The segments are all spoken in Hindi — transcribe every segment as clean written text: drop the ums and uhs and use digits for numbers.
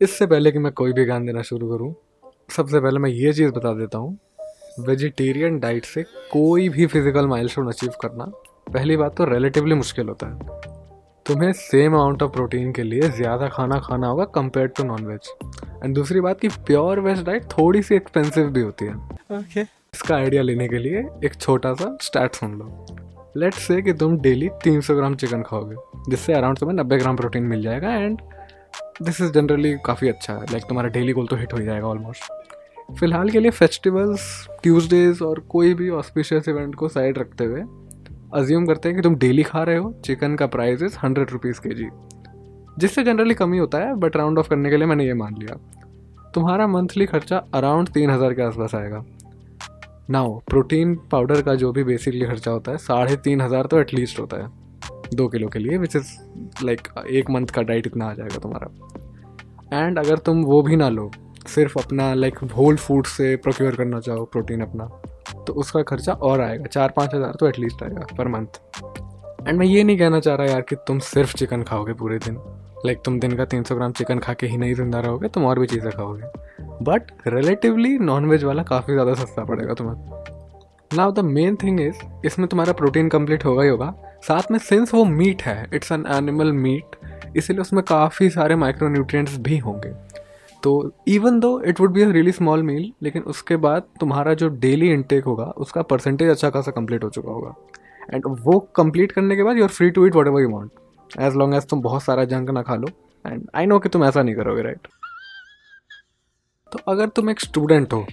इससे पहले कि मैं कोई भी ज्ञान देना शुरू करूँ, सबसे पहले मैं ये चीज़ बता देता हूँ, वेजिटेरियन डाइट से कोई भी फिजिकल माइलस्टोन अचीव करना पहली बात तो रिलेटिवली मुश्किल होता है। तुम्हें सेम अमाउंट ऑफ प्रोटीन के लिए ज़्यादा खाना खाना होगा compare to non veg. And दूसरी बात कि प्योर वेज डाइट थोड़ी सी एक्सपेंसिव भी होती है। ओके। इसका आइडिया लेने के लिए एक छोटा सा stat soon low. Let's say कि तुम डेली 300 ग्राम चिकन खाओगे, जिससे अराउंड तुम्हें 90 ग्राम प्रोटीन मिल जाएगा। एंड दिस इज़ जनरली काफ़ी अच्छा है, लाइक तुम्हारा डेली गोल तो हिट हो जाएगा ऑलमोस्ट। फिलहाल के लिए फेस्टिवल्स, ट्यूसडेज और कोई भी ऑस्पिशियस इवेंट को साइड रखते हुए अज्यूम करते हैं कि तुम डेली खा रहे हो। चिकन का प्राइस इज़ 100 रुपीज़ के जी, जिससे जनरली कम ही होता है, बट राउंड ऑफ करने के लिए मैंने ये मान लिया। तुम्हारा मंथली खर्चा अराउंड 3,000 के आसपास आएगा। नाउ प्रोटीन पाउडर का जो भी बेसिकली खर्चा होता है 3,500 तो एटलीस्ट होता है 2 किलो के लिए, विच इज़ लाइक एक मंथ का डाइट इतना आ जाएगा तुम्हारा। एंड अगर तुम वो भी ना लो, सिर्फ अपना लाइक होल फूड से प्रोक्योर करना चाहो प्रोटीन अपना, तो उसका खर्चा और आएगा 4-5 हज़ार तो एटलीस्ट आएगा पर मंथ। एंड मैं ये नहीं कहना चाह रहा यार कि तुम सिर्फ चिकन खाओगे पूरे दिन, लाइक तुम दिन का 300 ग्राम चिकन खा के ही नहीं जिंदा रहोगे, तुम और भी चीज़ें खाओगे, बट रिलेटिवली नॉनवेज वाला काफ़ी ज़्यादा सस्ता पड़ेगा तुम्हें। Now the main thing is, इसमें तुम्हारा प्रोटीन कंप्लीट होगा ही होगा, साथ में सिंस वो मीट है, इट्स एन एनिमल मीट, इसीलिए उसमें काफ़ी सारे माइक्रोन्यूट्रिएंट्स भी होंगे। तो even though it would be a really small meal, लेकिन उसके बाद तुम्हारा जो डेली इनटेक होगा उसका परसेंटेज अच्छा खासा कंप्लीट हो चुका होगा। एंड वो कंप्लीट करने के बाद you are free to eat whatever you want, as long as तुम बहुत सारा जंक ना खा लो। एंड आई नो कि तुम ऐसा नहीं करोगे, राइट? तो अगर तुम एक स्टूडेंट हो,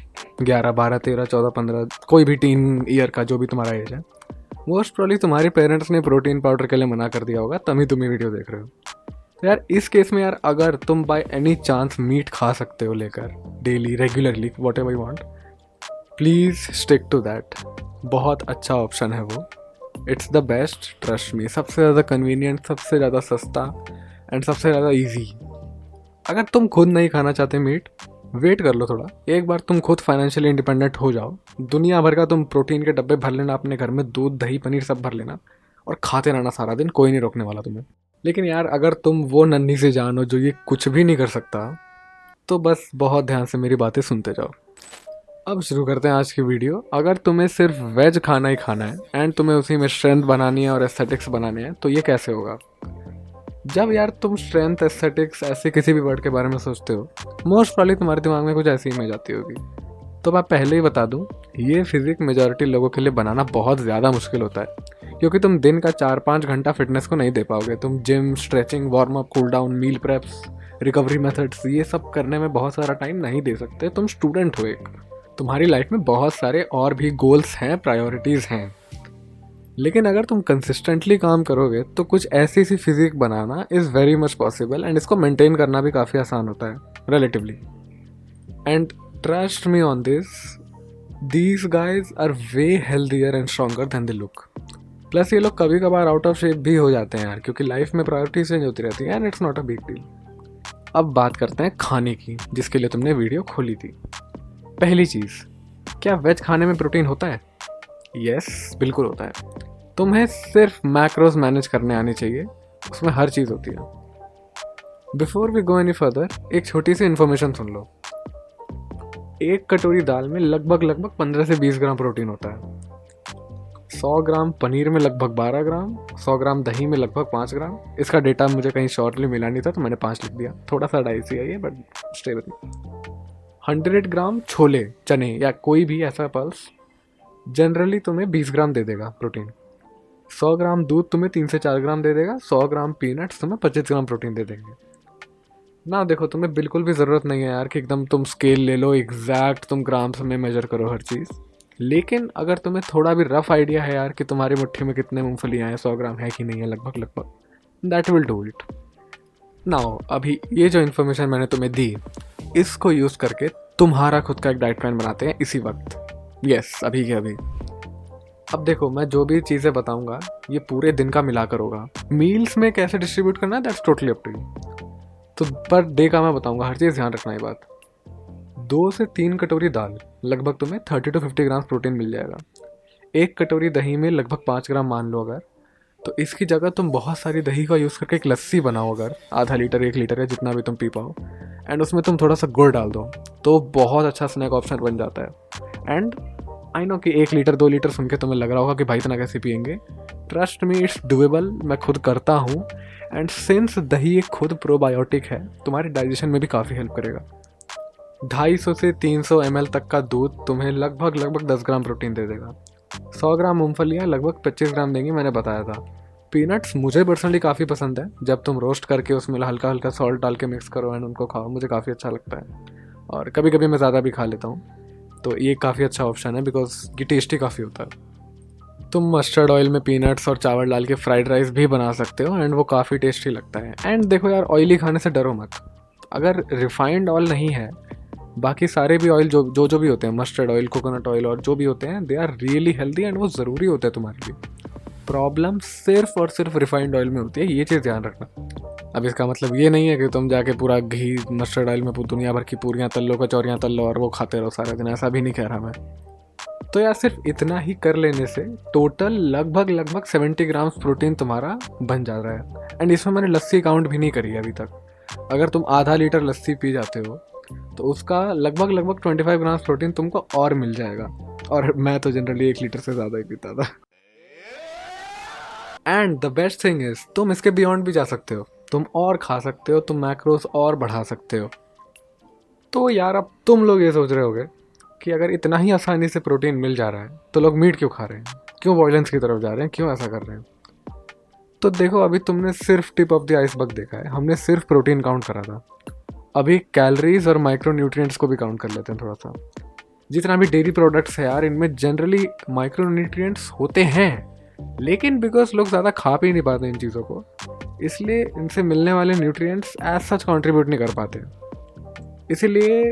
11, 12, 13, 14, 15, कोई भी टीन ईयर का, जो भी तुम्हारा एज है, मोस्ट प्रॉब्ली तुम्हारे पेरेंट्स ने प्रोटीन पाउडर के लिए मना कर दिया होगा, तभी तुम ये वीडियो देख रहे हो। तो यार इस केस में यार, अगर तुम बाय एनी चांस मीट खा सकते हो लेकर daily regularly whatever you want, please stick to that. बहुत अच्छा ऑप्शन है वो, it's the best, trust me. सबसे ज़्यादा कन्वीनियंट, सबसे ज़्यादा सस्ता एंड सबसे ज़्यादा ईजी। अगर तुम खुद नहीं खाना चाहते मीट, वेट कर लो थोड़ा, एक बार तुम खुद फाइनेंशियली इंडिपेंडेंट हो जाओ, दुनिया भर का तुम प्रोटीन के डब्बे भर लेना अपने घर में, दूध दही पनीर सब भर लेना और खाते रहना सारा दिन, कोई नहीं रोकने वाला तुम्हें। लेकिन यार अगर तुम वो नन्ही सी जान हो जो ये कुछ भी नहीं कर सकता, तो बस बहुत ध्यान से मेरी बातें सुनते जाओ। अब शुरू करते हैं आज की वीडियो। अगर तुम्हें सिर्फ वेज खाना ही खाना है एंड तुम्हें उसी में स्ट्रेंथ बनानी है और एस्थेटिक्स बनाने हैं, तो ये कैसे होगा? जब यार तुम स्ट्रेंथ, एस्थेटिक्स ऐसे किसी भी वर्ड के बारे में सोचते हो, मोस्ट प्रॉब्ली तुम्हारे दिमाग में कुछ ऐसी इमेज आती होगी। तो मैं पहले ही बता दूं, ये फिजिक मेजॉरिटी लोगों के लिए बनाना बहुत ज़्यादा मुश्किल होता है, क्योंकि तुम दिन का 4-5 घंटा फिटनेस को नहीं दे पाओगे। तुम gym, stretching, warm up, cool down, meal preps, recovery methods, ये सब करने में बहुत सारा टाइम नहीं दे सकते। तुम स्टूडेंट हो एक, तुम्हारी लाइफ में बहुत सारे और भी गोल्स हैं, प्रायोरिटीज़ हैं। लेकिन अगर तुम कंसिस्टेंटली काम करोगे तो कुछ ऐसी सी फिजिक बनाना is very much possible, and इसको मेंटेन करना भी काफ़ी आसान होता है relatively. And trust me on this, these guys are way healthier and stronger than the look. Plus ये लोग कभी कभार आउट ऑफ शेप भी हो जाते हैं यार, क्योंकि लाइफ में प्रायोरिटीज चेंज होती रहती है, and it's not a big deal. अब बात करते हैं खाने की, जिसके लिए तुमने वीडियो खोली थी। पहली चीज़, क्या वेज खाने में प्रोटीन होता है? यस, बिल्कुल होता है। तुम्हें सिर्फ मैक्रोज मैनेज करने आनी चाहिए, उसमें हर चीज़ होती है। Before we go any further, एक छोटी सी इन्फॉर्मेशन सुन लो। एक कटोरी दाल में लगभग 15 से 20 ग्राम प्रोटीन होता है। 100 ग्राम पनीर में लगभग 12 ग्राम, 100 ग्राम दही में लगभग 5 ग्राम। इसका डेटा मुझे कहीं शॉर्टली मिला नहीं था तो मैंने 5 लिख दिया, थोड़ा सा डाइसी है ये, बट स्टे विद मी। 100 ग्राम छोले, चने या कोई भी ऐसा पल्स जनरली तुम्हें 20 ग्राम दे देगा प्रोटीन। 100 ग्राम दूध तुम्हें 3 से 4 ग्राम दे देगा। 100 ग्राम पीनट्स तुम्हें 25 ग्राम प्रोटीन दे देंगे। ना देखो, तुम्हें बिल्कुल भी ज़रूरत नहीं है यार कि एकदम तुम स्केल ले लो, एग्जैक्ट तुम ग्राम्स में मेजर करो हर चीज़। लेकिन अगर तुम्हें थोड़ा भी रफ आइडिया है यार कि तुम्हारी मुट्ठी में कितने मूंगफलियाँ हैं, 100 ग्राम है कि नहीं है, लगभग, that will do it. Now अभी ये जो इन्फॉर्मेशन मैंने तुम्हें दी, इसको यूज़ करके तुम्हारा खुद का एक डाइट प्लान बनाते हैं इसी वक्त। यस, अभी के अभी। अब देखो, मैं जो भी चीज़ें बताऊंगा ये पूरे दिन का मिलाकर होगा। मील्स में कैसे डिस्ट्रीब्यूट करना है that's totally up to you. तो पर डे का मैं बताऊंगा, हर चीज़ ध्यान रखना ये बात। 2 से 3 कटोरी दाल, लगभग तुम्हें 30 to 50 ग्राम प्रोटीन मिल जाएगा। 1 कटोरी दही में लगभग 5 ग्राम मान लो अगर, तो इसकी जगह तुम बहुत सारी दही का यूज़ करके एक लस्सी बनाओ, अगर आधा लीटर 1 लीटर या जितना भी तुम पी पाओ, एंड उसमें तुम थोड़ा सा गुड़ डाल दो तो बहुत अच्छा स्नैक ऑप्शन बन जाता है। एंड आई नो कि 1 लीटर 2 लीटर सुन के तुम्हें लग रहा होगा कि भाई इतना कैसे पियेंगे। ट्रस्ट मी, इट्स डुएबल, मैं खुद करता हूँ। एंड सिंस दही एक खुद प्रोबायोटिक है, तुम्हारे डाइजेशन में भी काफ़ी हेल्प करेगा। 250 से 300 ml तक का दूध तुम्हें लगभग 10 ग्राम प्रोटीन दे देगा। 100 ग्राम मूंगफलियाँ लगभग 25 ग्राम देंगी, मैंने बताया था। पीनट्स मुझे पर्सनली काफ़ी पसंद है, जब तुम रोस्ट करके उसमें हल्का हल्का सॉल्ट डाल के मिक्स करो एंड उनको खाओ, मुझे काफ़ी अच्छा लगता है। और कभी कभी मैं ज़्यादा भी खा लेता हूँ, तो ये काफ़ी अच्छा ऑप्शन है बिकॉज ये टेस्टी काफ़ी होता है। तुम मस्टर्ड ऑयल में पीनट्स और चावल डाल के फ्राइड राइस भी बना सकते हो एंड वो काफ़ी टेस्टी लगता है। एंड देखो यार, ऑयली खाने से डरो मत। अगर रिफाइंड ऑयल नहीं है, बाकी सारे भी ऑयल जो भी होते हैं, मस्टर्ड ऑयल, कोकोनट ऑयल और जो भी होते हैं, they are really healthy and वो ज़रूरी होते हैं तुम्हारे लिए। प्रॉब्लम सिर्फ और सिर्फ रिफाइंड ऑयल में होती है, ये चीज़ ध्यान रखना। अब इसका मतलब ये नहीं है कि तुम जाके पूरा घी मस्टर्ड ऑयल में दुनिया भर की पूरियाँ तल लो, कचौरियाँ तल लो और वो खाते रहो सारा दिन, ऐसा भी नहीं कह रहा मैं। तो यार सिर्फ इतना ही कर लेने से टोटल लगभग 70 ग्राम प्रोटीन तुम्हारा बन जा रहा है। एंड इसमें मैंने लस्सी काउंट भी नहीं करी है अभी तक। अगर तुम आधा लीटर लस्सी पी जाते हो तो उसका लगभग 25 ग्राम प्रोटीन तुमको और मिल जाएगा। और मैं तो जनरली 1 लीटर से ज़्यादा ही पीता था। And the best thing is, तुम इसके बियॉन्ड भी जा सकते हो, तुम और खा सकते हो, तुम मैक्रोस और बढ़ा सकते हो। तो यार अब तुम लोग ये सोच रहे होगे कि अगर इतना ही आसानी से प्रोटीन मिल जा रहा है तो लोग मीट क्यों खा रहे हैं, क्यों वायलेंस की तरफ जा रहे हैं, क्यों ऐसा कर रहे हैं। तो देखो, अभी तुमने सिर्फ टिप ऑफ द आइसबर्ग देखा है, हमने सिर्फ प्रोटीन काउंट करा था। अभी कैलोरीज और माइक्रो न्यूट्रिएंट्स को भी काउंट कर लेते हैं थोड़ा सा। जितना भी डेयरी प्रोडक्ट्स है यार, इनमें जनरली माइक्रो न्यूट्रिएंट्स होते हैं, लेकिन बिकॉज लोग ज़्यादा खा पी नहीं पाते इन चीज़ों को, इसलिए इनसे मिलने वाले न्यूट्रिएंट्स एज सच कंट्रीब्यूट नहीं कर पाते। इसीलिए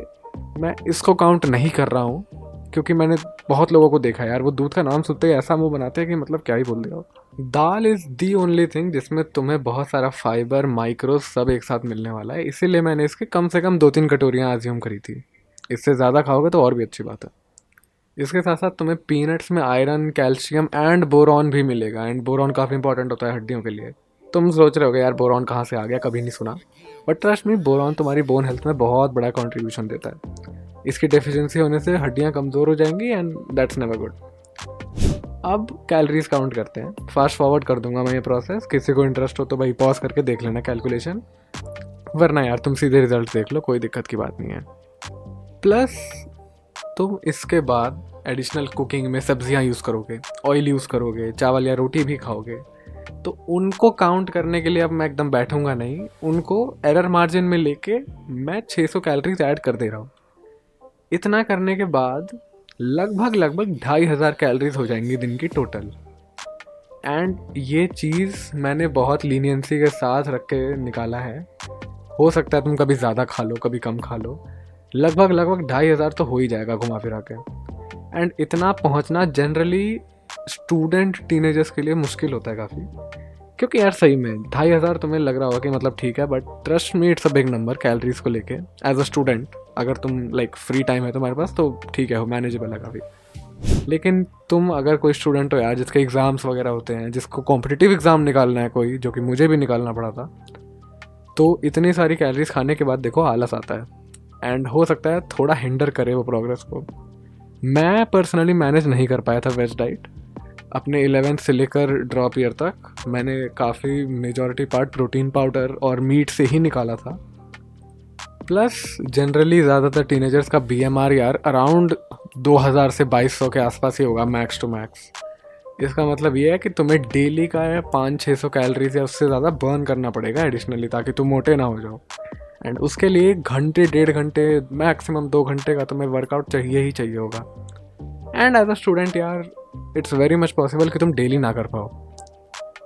मैं इसको काउंट नहीं कर रहा हूँ, क्योंकि मैंने बहुत लोगों को देखा है यार, वो दूध का नाम सुनते ही ऐसा मुंह बनाते हैं कि मतलब क्या ही बोल दिया। दाल इज़ दी ओनली थिंग जिसमें तुम्हें बहुत सारा फाइबर, माइक्रो सब एक साथ मिलने वाला है। इसीलिए मैंने इसके कम से कम 2-3 कटोरियाँ आज्यूम करी थी। इससे ज़्यादा खाओगे तो और भी अच्छी बात है। इसके साथ साथ तुम्हें पीनट्स में आयरन, कैल्शियम एंड बोरॉन भी मिलेगा। एंड बोरॉन काफ़ी इंपॉर्टेंट होता है हड्डियों के लिए। तुम सोच रहे होगे यार बोरॉन कहाँ से आ गया, कभी नहीं सुना, बट ट्रस्ट मी, बोरॉन तुम्हारी बोन हेल्थ में बहुत बड़ा कंट्रीब्यूशन देता है। इसकी डेफिशिएंसी होने से हड्डियाँ कमज़ोर हो जाएंगी एंड दैट्स नेवर गुड। अब कैलोरीज काउंट करते हैं। फास्ट फॉरवर्ड कर दूंगा मैं ये प्रोसेस, किसी को इंटरेस्ट हो तो भाई पॉज करके देख लेना कैलकुलेशन, वरना यार तुम सीधे रिजल्ट देख लो, कोई दिक्कत की बात नहीं है। प्लस तुम इसके बाद एडिशनल कुकिंग में सब्जियां यूज़ करोगे, ऑयल यूज़ करोगे, चावल या रोटी भी खाओगे, तो उनको काउंट करने के लिए अब मैं एकदम बैठूंगा नहीं, उनको एरर मार्जिन में लेके मैं 600 कैलोरीज ऐड कर दे रहा हूँ। इतना करने के बाद लगभग 2500 कैलोरीज हो जाएंगी दिन की टोटल। एंड ये चीज़ मैंने बहुत लीनियंसी के साथ रख के निकाला है। हो सकता है तुम कभी ज़्यादा खा लो, कभी कम खा लो, लगभग 2500 तो हो ही जाएगा घुमा फिरा के। एंड इतना पहुंचना जनरली स्टूडेंट टीनेजर्स के लिए मुश्किल होता है काफ़ी, क्योंकि यार सही में 2500 तुम्हें लग रहा होगा कि मतलब ठीक है, but trust me it's a big number calories को लेके। एज अ स्टूडेंट अगर तुम लाइक फ्री टाइम है तुम्हारे पास तो ठीक है, हो मैनेजेबल है काफ़ी। लेकिन तुम अगर कोई स्टूडेंट हो यार जिसके एग्ज़ाम्स वगैरह होते हैं, जिसको कॉम्पिटिटिव एग्ज़ाम निकालना है कोई, जो कि मुझे भी निकालना पड़ा था, तो इतनी सारी कैलोरीज खाने के बाद देखो आलस आता है एंड हो सकता है थोड़ा हिंडर करे वो प्रोग्रेस को। मैं पर्सनली मैनेज नहीं कर पाया था वेज डाइट। अपने 11th से लेकर ड्रॉप ईयर तक मैंने काफ़ी मेजॉरिटी पार्ट प्रोटीन पाउडर और मीट से ही निकाला था। प्लस जनरली ज़्यादातर टीनेजर्स का BMR यार अराउंड 2000 से 2200 के आसपास ही होगा मैक्स टू मैक्स। इसका मतलब ये है कि तुम्हें डेली का 500-600 कैलोरीज या उससे ज़्यादा बर्न करना पड़ेगा एडिशनली, ताकि तुम मोटे ना हो जाओ। एंड उसके लिए 1 घंटे 1.5 घंटे मैक्सिमम 2 घंटे का तुम्हें वर्कआउट चाहिए ही चाहिए होगा। एंड एज अ स्टूडेंट यार इट्स वेरी मच पॉसिबल कि तुम डेली ना कर पाओ।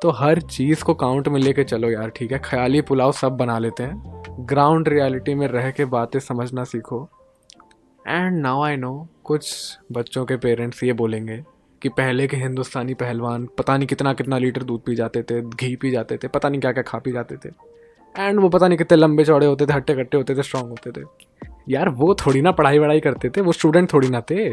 तो हर चीज़ को काउंट में लेके चलो यार, ठीक है। ख्याली पुलाव सब बना लेते हैं, ग्राउंड रियलिटी में रह के बातें समझना सीखो। एंड नाउ आई नो कुछ बच्चों के पेरेंट्स ये बोलेंगे कि पहले के हिंदुस्तानी पहलवान पता नहीं कितना कितना लीटर दूध पी जाते थे, घी पी जाते थे, पता नहीं क्या क्या खा पी जाते थे, एंड वो पता नहीं कितने लंबे चौड़े होते थे, हट्टे कट्टे होते थे, स्ट्रांग होते थे। यार वो थोड़ी ना पढ़ाई वढ़ाई करते थे, वो स्टूडेंट थोड़ी ना थे,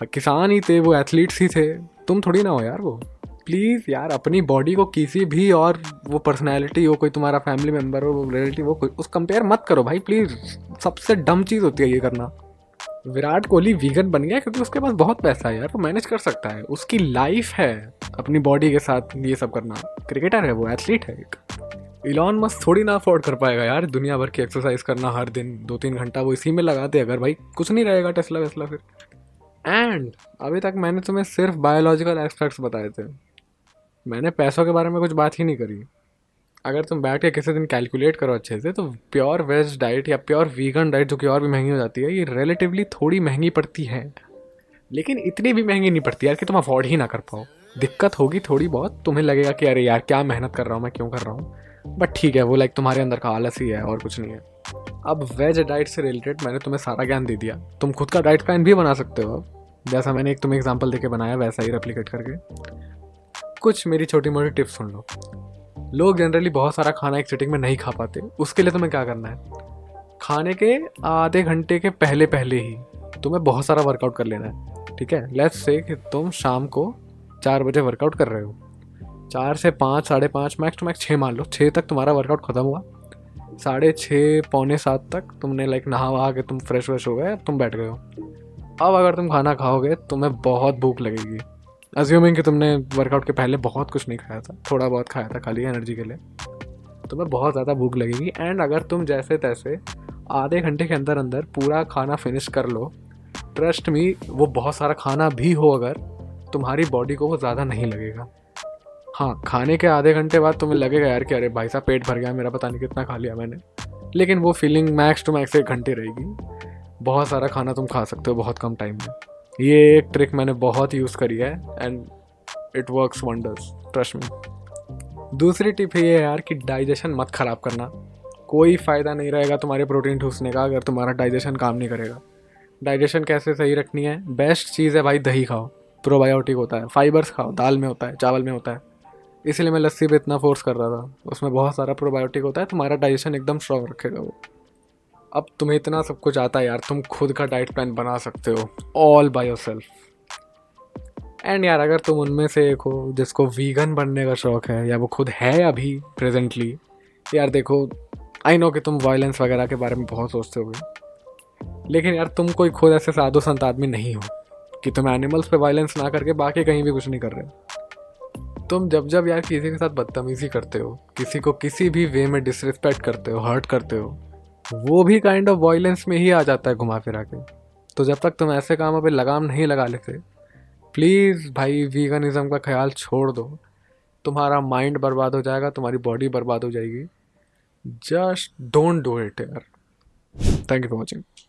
किसान ही थे, वो एथलीट्स ही थे। तुम थोड़ी ना हो यार वो। प्लीज़ यार अपनी बॉडी को किसी भी और वो पर्सनैलिटी हो, कोई तुम्हारा फैमिली मेम्बर हो, रिलेटिव हो, कोई उस कंपेयर मत करो भाई प्लीज़। सबसे डम चीज़ होती है ये करना। विराट कोहली वीगन बन गया क्योंकि उसके पास बहुत पैसा है यार, वो मैनेज कर सकता है, उसकी लाइफ है अपनी बॉडी के साथ ये सब करना। क्रिकेटर है वो, एथलीट है एक। इलॉन मस्क थोड़ी ना अफोर्ड कर पाएगा यार दुनिया भर की एक्सरसाइज करना हर दिन 2-3 घंटा, वो इसी में लगा दे अगर भाई कुछ नहीं रहेगा टेस्ला वेस्ला फिर। एंड अभी तक मैंने तुम्हें सिर्फ बायोलॉजिकल एस्पेक्ट्स बताए थे, मैंने पैसों के बारे में कुछ बात ही नहीं करी। अगर तुम बैठ के किसी दिन कैलकुलेट करो अच्छे से तो प्योर वेज डाइट या प्योर वीगन डाइट जो कि और भी महंगी हो जाती है, ये रिलेटिवली थोड़ी महंगी पड़ती है, लेकिन इतनी भी महंगी नहीं पड़ती यार कि तुम अफोर्ड ही ना कर पाओ। दिक्कत होगी थोड़ी बहुत, तुम्हें लगेगा कि अरे यार क्या मेहनत कर रहा हूँ मैं, क्यों कर रहा हूँ, बट ठीक है, वो लाइक तुम्हारे अंदर का आलस ही है और कुछ नहीं है। अब वेज डाइट से रिलेटेड मैंने तुम्हें सारा ज्ञान दे दिया, तुम खुद का डाइट प्लान भी बना सकते हो। अब जैसा मैंने एक तुम्हें एग्जांपल देके बनाया वैसा ही रेप्लिकेट करके। कुछ मेरी छोटी मोटी टिप्स सुन लो। लोग जनरली बहुत सारा खाना एक सिटिंग में नहीं खा पाते, उसके लिए तुम्हें क्या करना है, खाने के आधे घंटे के पहले पहले ही तुम्हें बहुत सारा वर्कआउट कर लेना है। ठीक है, लेट्स से कि तुम शाम को 4 बजे वर्कआउट कर रहे हो, 4 से 5, 5:30, मैक्स टू मैक्स 6 मान लो, 6 तक तुम्हारा वर्कआउट ख़त्म हुआ, 6:30, पौने 7 तक तुमने लाइक नहा वहा के तुम फ्रेश व्रेश हो गए, अब तुम बैठ गए हो। अब अगर तुम खाना खाओगे तुम्हें बहुत भूख लगेगी, अज्यूमिंग कि तुमने वर्कआउट के पहले बहुत कुछ नहीं खाया था, थोड़ा बहुत खाया था खाली एनर्जी के लिए, तुम्हें बहुत ज़्यादा भूख लगेगी। एंड अगर तुम जैसे तैसे आधे घंटे के अंदर अंदर पूरा खाना फिनिश कर लो, ट्रस्ट मी वो बहुत सारा खाना भी हो अगर, तुम्हारी बॉडी को वो ज़्यादा नहीं लगेगा। हाँ, खाने के आधे घंटे बाद तुम्हें लगेगा यार कि अरे भाई साहब पेट भर गया मेरा, पता नहीं कितना खा लिया मैंने, लेकिन वो फीलिंग मैक्स टू मैक्स 1 घंटे रहेगी। बहुत सारा खाना तुम खा सकते हो बहुत कम टाइम में। ये एक ट्रिक मैंने बहुत यूज़ करी है and it works wonders, trust me. दूसरी टिप ये है यार कि डाइजेशन मत ख़राब करना। कोई फ़ायदा नहीं रहेगा तुम्हारे प्रोटीन ठूसने का अगर तुम्हारा डाइजेशन काम नहीं करेगा। डाइजेशन कैसे सही रखनी है, बेस्ट चीज़ है भाई दही खाओ, प्रोबायोटिक होता है, फाइबर्स खाओ, दाल में होता है, चावल में होता है, इसलिए मैं लस्सी पे इतना फोर्स कर रहा था, उसमें बहुत सारा प्रोबायोटिक होता है, तुम्हारा डाइजेशन एकदम स्ट्रॉन्ग रखेगा वो। अब तुम्हें इतना सब कुछ आता है यार, तुम खुद का डाइट प्लान बना सकते हो ऑल बाय योरसेल्फ। एंड यार अगर तुम उनमें से एक हो जिसको वीगन बनने का शौक़ है या वो खुद है अभी प्रेजेंटली, यार देखो आई नो कि तुम वायलेंस वगैरह के बारे में बहुत सोचते होगे, लेकिन यार तुम कोई खुद ऐसे साधु संत आदमी नहीं हो कि तुम एनिमल्स पे वायलेंस ना करके बाकी कहीं भी कुछ नहीं कर रहे। तुम जब जब यार किसी के साथ बदतमीज़ी करते हो, किसी को किसी भी वे में डिसरिस्पेक्ट करते हो, हर्ट करते हो, वो भी काइंड ऑफ वायलेंस में ही आ जाता है घुमा फिरा के। तो जब तक तुम ऐसे कामों पे लगाम नहीं लगा लेते, प्लीज़ भाई वीगनिज़म का ख्याल छोड़ दो। तुम्हारा माइंड बर्बाद हो जाएगा, तुम्हारी बॉडी बर्बाद हो जाएगी। जस्ट डोंट डू इट यार। Thank you for watching.